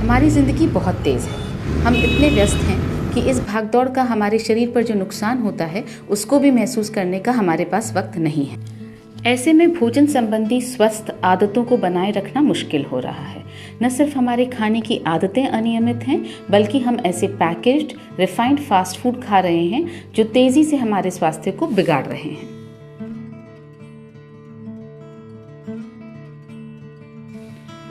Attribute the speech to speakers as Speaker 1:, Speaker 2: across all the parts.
Speaker 1: हमारी ज़िंदगी बहुत तेज़ है। हम इतने व्यस्त हैं कि इस भागदौड़ का हमारे शरीर पर जो नुकसान होता है उसको भी महसूस करने का हमारे पास वक्त नहीं है। ऐसे में भोजन संबंधी स्वस्थ आदतों को बनाए रखना मुश्किल हो रहा है। न सिर्फ हमारे खाने की आदतें अनियमित हैं, बल्कि हम ऐसे पैकेज्ड रिफाइंड फास्ट फूड खा रहे हैं जो तेज़ी से हमारे स्वास्थ्य को बिगाड़ रहे हैं।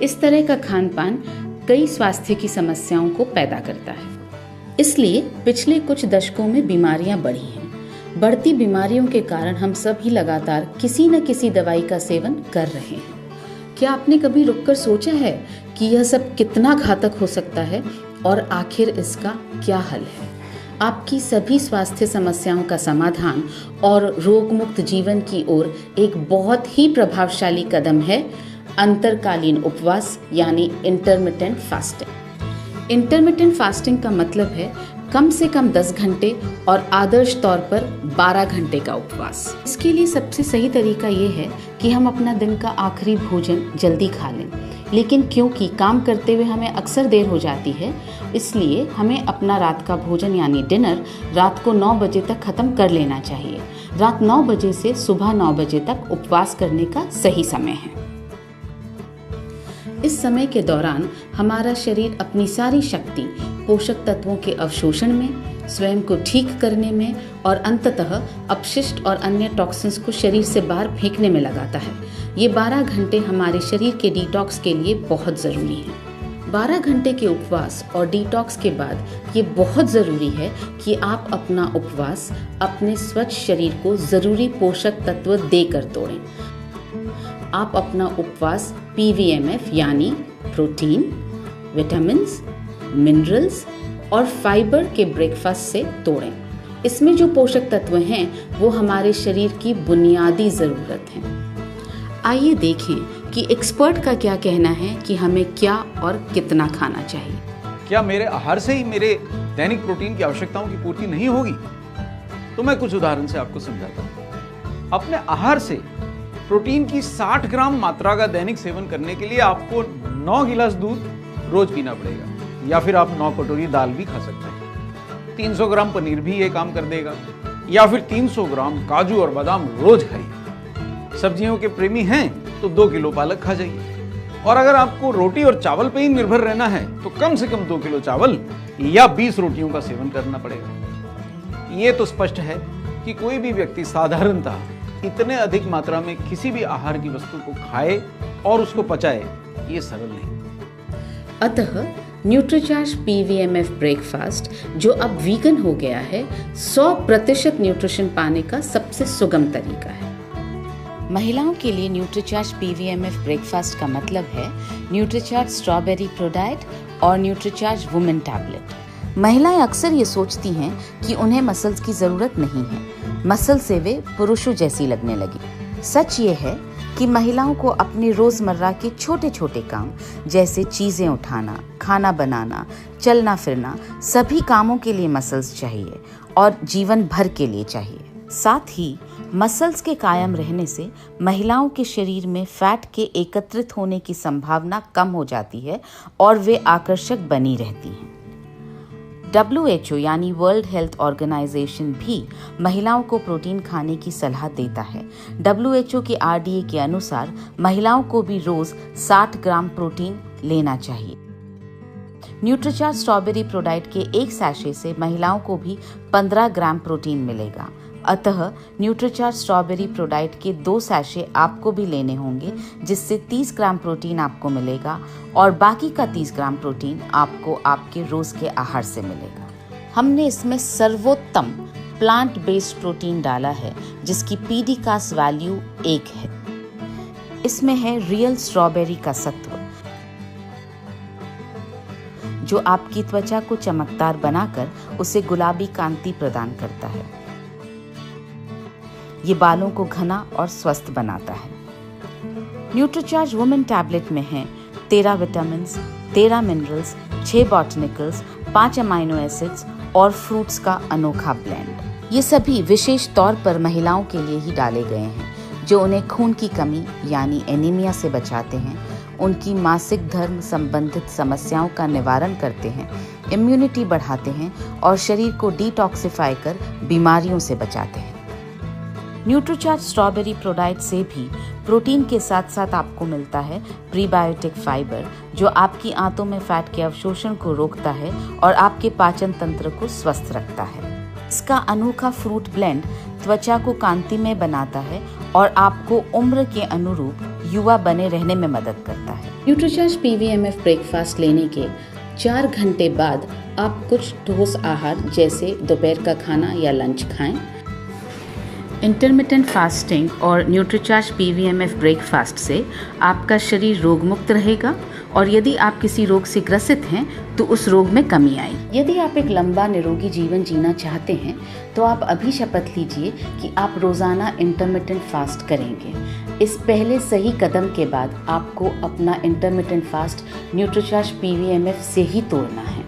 Speaker 1: इस तरह का खान पान कई स्वास्थ्य की समस्याओं को पैदा करता है। इसलिए पिछले कुछ दशकों में बीमारियां बढ़ी हैं। बढ़ती बीमारियों के कारण हम सभी लगातार किसी न किसी दवाई का सेवन कर रहे हैं। क्या आपने कभी रुककर सोचा है कि यह सब कितना घातक हो सकता है और आखिर इसका क्या हल है? आपकी सभी स्वास्थ्य समस्याओं का समाधान और रोग मुक्त जीवन की ओर एक बहुत ही प्रभावशाली कदम है अंतरकालीन उपवास यानी इंटरमिटेंट फास्टिंग। इंटरमिटेंट फास्टिंग का मतलब है कम से कम 10 घंटे और आदर्श तौर पर 12 घंटे का उपवास। इसके लिए सबसे सही तरीका ये है कि हम अपना दिन का आखिरी भोजन जल्दी खा लें, लेकिन क्योंकि काम करते हुए हमें अक्सर देर हो जाती है, इसलिए हमें अपना रात का भोजन यानी डिनर रात को 9 बजे तक खत्म कर लेना चाहिए। रात 9 बजे से सुबह 9 बजे तक उपवास करने का सही समय है। इस समय के दौरान हमारा शरीर अपनी सारी शक्ति पोषक तत्वों के अवशोषण में, स्वयं को ठीक करने में और अंततः अपशिष्ट और अन्य टॉक्सिन्स को शरीर से बाहर फेंकने में लगाता है। ये 12 घंटे हमारे शरीर के डिटॉक्स के लिए बहुत ज़रूरी हैं। 12 घंटे के उपवास और डिटॉक्स के बाद ये बहुत ज़रूरी है कि आप अपना उपवास अपने स्वच्छ शरीर को ज़रूरी पोषक तत्व देकर तोड़ें। आप अपना उपवास PVMF यानी प्रोटीन, विटामिन्स, मिनरल्स और फाइबर के ब्रेकफास्ट से तोड़ें। इसमें जो पोषक तत्व हैं वो हमारे शरीर की बुनियादी ज़रूरत हैं। आइए देखें कि एक्सपर्ट का क्या कहना है कि हमें क्या और कितना खाना चाहिए।
Speaker 2: क्या मेरे आहार से ही मेरे दैनिक प्रोटीन की आवश्यकताओं की पूर्ति नहीं होगी? तो मैं कुछ उदाहरण से आपको समझाता हूँ। अपने आहार से प्रोटीन की 60 ग्राम मात्रा का दैनिक सेवन करने के लिए आपको 9 गिलास दूध रोज पीना पड़ेगा, या फिर आप 9 कटोरी दाल भी खा सकते हैं। 300 ग्राम पनीर भी ये काम कर देगा, या फिर 300 ग्राम काजू और बादाम रोज खाइए। सब्जियों के प्रेमी हैं तो 2 किलो पालक खा जाइए। और अगर आपको रोटी और चावल पे ही निर्भर रहना है तो कम से कम 2 किलो चावल या 20 रोटियों का सेवन करना पड़ेगा। ये तो स्पष्ट है कि कोई भी व्यक्ति साधारणतः इतने अधिक मात्रा में किसी भी आहार की वस्तु को खाए और उसको पचाए, ये सरल नहीं।
Speaker 1: अतः न्यूट्रीचार्ज PVMF ब्रेकफास्ट, जो अब वीगन हो गया है, 100% न्यूट्रिशन पाने का सबसे सुगम तरीका है। महिलाओं के लिए न्यूट्रीचार्ज PVMF ब्रेकफास्ट का मतलब है न्यूट्रीचार्ज स्ट्रॉबेरी प्रोडाइट और न्यूट्रीचार्ज वुमेन टैबलेट। महिलाएं अक्सर ये सोचती हैं कि उन्हें मसल्स की ज़रूरत नहीं है, मसल से वे पुरुषों जैसी लगने लगी। सच ये है कि महिलाओं को अपने रोज़मर्रा के छोटे छोटे काम जैसे चीज़ें उठाना, खाना बनाना, चलना फिरना, सभी कामों के लिए मसल्स चाहिए और जीवन भर के लिए चाहिए। साथ ही मसल्स के कायम रहने से महिलाओं के शरीर में फैट के एकत्रित होने की संभावना कम हो जाती है और वे आकर्षक बनी रहती हैं। WHO यानी वर्ल्ड हेल्थ ऑर्गेनाइजेशन भी महिलाओं को प्रोटीन खाने की सलाह देता है। WHO के RDA के अनुसार महिलाओं को भी रोज 60 ग्राम प्रोटीन लेना चाहिए। न्यूट्रीचार्ज स्ट्रॉबेरी प्रोडाइट के एक सैशे से महिलाओं को भी 15 ग्राम प्रोटीन मिलेगा। अतः न्यूट्रीचार्ज स्ट्रॉबेरी प्रोडाइट के 2 सैशे आपको भी लेने होंगे, जिससे 30 ग्राम प्रोटीन आपको मिलेगा और बाकी का 30 ग्राम प्रोटीन आपको आपके रोज के आहार से मिलेगा। हमने इसमें सर्वोत्तम प्लांट बेस्ड प्रोटीन डाला है जिसकी PDCAS वैल्यू 1 है। इसमें है रियल स्ट्रॉबेरी का सत्व, जो आपकी त्वचा को चमकदार बनाकर उसे गुलाबी कांति प्रदान करता है। ये बालों को घना और स्वस्थ बनाता है। न्यूट्रीचार्ज वुमेन टैबलेट में है 13 विटामिन्स, 13 मिनरल्स, 6 बॉटनिकल्स, 5 अमाइनो एसिड्स और फ्रूट्स का अनोखा ब्लेंड। ये सभी विशेष तौर पर महिलाओं के लिए ही डाले गए हैं, जो उन्हें खून की कमी यानी एनीमिया से बचाते हैं, उनकी मासिक धर्म संबंधित समस्याओं का निवारण करते हैं, इम्यूनिटी बढ़ाते हैं और शरीर को डिटॉक्सिफाई कर बीमारियों से बचाते हैं। न्यूट्रीचार्ज स्ट्रॉबेरी प्रोडाइट से भी प्रोटीन के साथ साथ आपको मिलता है प्रीबायोटिक फाइबर, जो आपकी आंतों में फैट के अवशोषण को रोकता है और आपके पाचन तंत्र को स्वस्थ रखता है। इसका अनोखा फ्रूट ब्लेंड त्वचा को कांतिमय बनाता है और आपको उम्र के अनुरूप युवा बने रहने में मदद करता है।
Speaker 3: न्यूट्रीचार्ज PVMF ब्रेकफास्ट लेने के 4 घंटे बाद आप कुछ ठोस आहार जैसे दोपहर का खाना या लंच खाएं।
Speaker 1: इंटरमिटेंट फास्टिंग और न्यूट्रीचार्ज PVMF ब्रेकफास्ट से आपका शरीर रोगमुक्त रहेगा और यदि आप किसी रोग से ग्रसित हैं तो उस रोग में कमी आएगी।
Speaker 3: यदि आप एक लंबा निरोगी जीवन जीना चाहते हैं तो आप अभी शपथ लीजिए कि आप रोजाना इंटरमिटेंट फास्ट करेंगे। इस पहले सही कदम के बाद आपको अपना इंटरमिटेंट फास्ट न्यूट्रीचार्ज PVMF से ही तोड़ना है।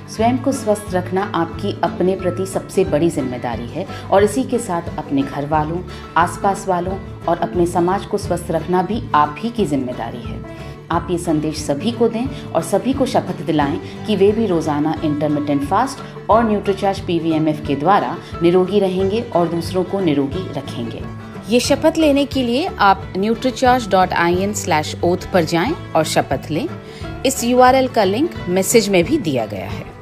Speaker 3: स्वयं को स्वस्थ रखना आपकी अपने प्रति सबसे बड़ी जिम्मेदारी है और इसी के साथ अपने घर वालों, आसपास वालों और अपने समाज को स्वस्थ रखना भी आप ही की जिम्मेदारी है। आप ये संदेश सभी को दें और सभी को शपथ दिलाएं कि वे भी रोजाना इंटरमिटेंट फास्ट और न्यूट्रीचार्ज PVMF के द्वारा निरोगी रहेंगे और दूसरों को निरोगी रखेंगे।
Speaker 1: ये शपथ लेने के लिए आप nutricharge.in/oath पर जाएं और शपथ लें। इस URL का लिंक मैसेज में भी दिया गया है।